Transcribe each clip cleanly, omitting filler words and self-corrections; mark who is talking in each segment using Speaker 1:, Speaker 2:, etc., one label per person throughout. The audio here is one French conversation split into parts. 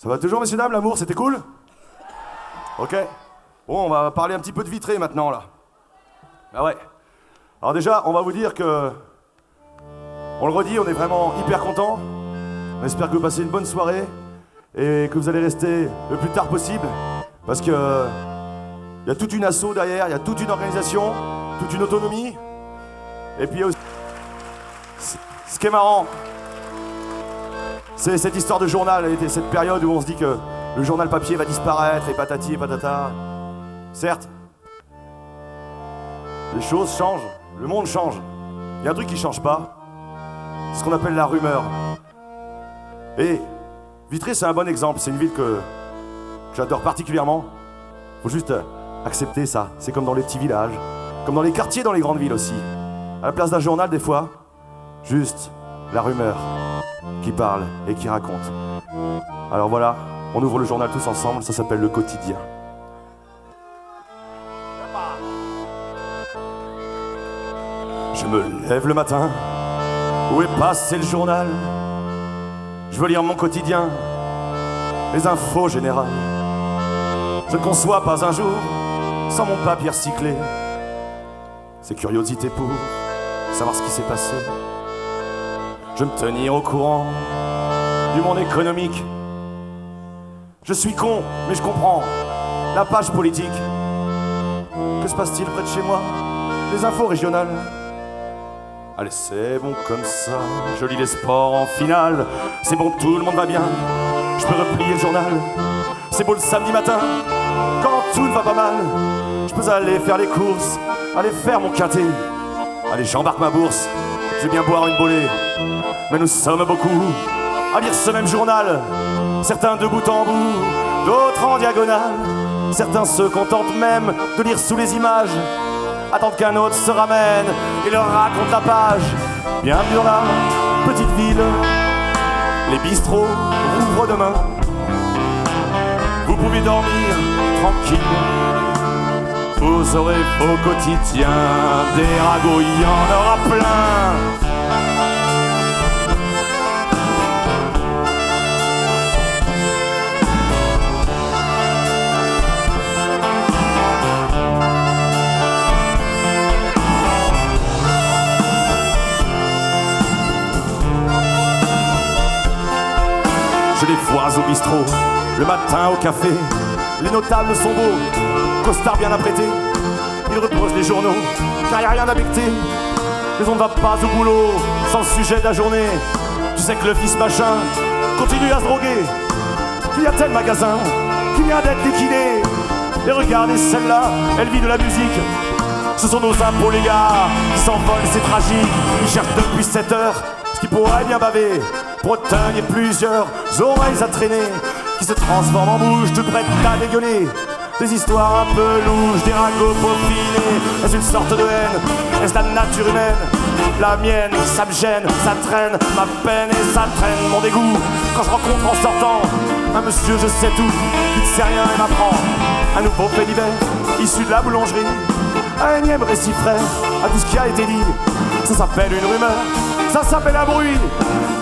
Speaker 1: Ça va toujours, messieurs, dames, l'amour, c'était cool? Ok. Bon, on va parler un petit peu de Vitré maintenant, là. Ah ouais. Alors déjà, on va vous dire que... On le redit, on est vraiment hyper contents. On espère que vous passez une bonne soirée et que vous allez rester le plus tard possible. Parce que... Il y a toute une asso derrière, il y a toute une organisation, toute une autonomie. Et puis il y a aussi... Ce qui est marrant, c'est cette histoire de journal et cette période où on se dit que le journal papier va disparaître et patati et patata. Certes, les choses changent, le monde change. Il y a un truc qui change pas, c'est ce qu'on appelle la rumeur. Et Vitré, c'est un bon exemple, c'est une ville que j'adore particulièrement. Faut juste accepter ça, c'est comme dans les petits villages, comme dans les quartiers, dans les grandes villes aussi. À la place d'un journal, des fois, juste la rumeur qui parle et qui raconte. Alors voilà, on ouvre le journal tous ensemble, ça s'appelle Le Quotidien. Je me lève le matin, où est passé le journal? Je veux lire mon quotidien, les infos générales. Je ne conçois pas un jour sans mon papier recyclé. C'est curiosité pour savoir ce qui s'est passé. Je me tenir au courant du monde économique. Je suis con, mais je comprends la page politique. Que se passe-t-il près de chez moi? Les infos régionales. Allez, c'est bon comme ça, je lis les sports en finale. C'est bon, tout le monde va bien, je peux replier le journal. C'est beau le samedi matin, quand tout ne va pas mal. Je peux aller faire les courses, aller faire mon quintet. Allez, j'embarque ma bourse, je vais bien boire une bolée. Mais nous sommes beaucoup à lire ce même journal. Certains de bout en bout, d'autres en diagonale. Certains se contentent même de lire sous les images, attendent qu'un autre se ramène et leur raconte la page. Bienvenue dans la petite ville, les bistrots rouvrent demain. Vous pouvez dormir tranquille, vous aurez vos quotidiens. Des ragots, il y en aura plein. Je les vois au bistrot, le matin au café. Les notables sont beaux, costards bien apprêtés. Ils reposent les journaux, car y a rien à becter. Mais on ne va pas au boulot sans le sujet de la journée. Tu sais que le fils machin continue à se droguer, qu'il y a tel magasin qui vient d'être liquidé. Et regardez celle-là, elle vit de la musique. Ce sont nos impôts les gars qui s'envolent, c'est tragique. Ils cherchent depuis 7 heures ce qui pourrait bien baver. Bretagne et plusieurs oreilles à traîner, qui se transforment en bouche toute prête à dégueuler. Des histoires un peu louches, des ragots peaufinés. Est-ce une sorte de haine? Est-ce la nature humaine? La mienne, ça me gêne, ça traîne ma peine et ça traîne mon dégoût. Quand je rencontre en sortant un monsieur je sais tout, qui ne sait rien et m'apprend un nouveau fait divers issu de la boulangerie. Un énième récit frère à tout ce qui a été dit. Ça s'appelle une rumeur, ça s'appelle un bruit.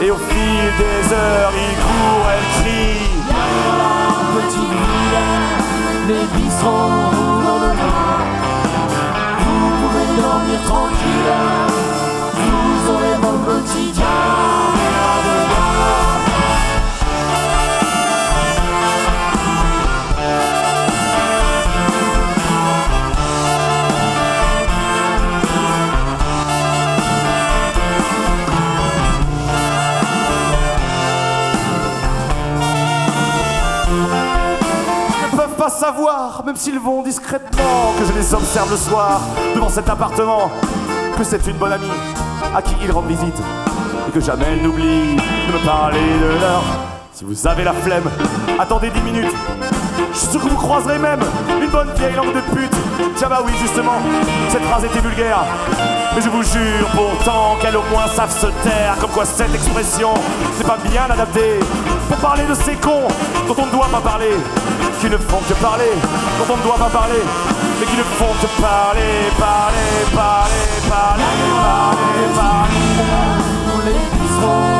Speaker 1: Et au fil des heures, il court, elle crie.
Speaker 2: Y'a la petite ville, les bistrots ouvrent demain. Vous pouvez dormir tranquille, vous aurez vos quotidiens.
Speaker 1: Savoir, même s'ils vont discrètement, que je les observe le soir devant cet appartement, que c'est une bonne amie à qui ils rendent visite et que jamais elle n'oublie de me parler de leur. Si vous avez la flemme, attendez 10 minutes. Je suis sûr que vous croiserez même une bonne vieille langue de pute. Tiens bah oui justement, cette phrase était vulgaire, mais je vous jure pourtant qu'elles au moins savent se taire. Comme quoi cette expression n'est pas bien adaptée pour parler de ces cons dont on ne doit pas parler, qui ne font que parler, dont on ne doit pas parler, mais qui ne font que parler, parler, parler, parler, parler, parler.
Speaker 2: Pour les bistrots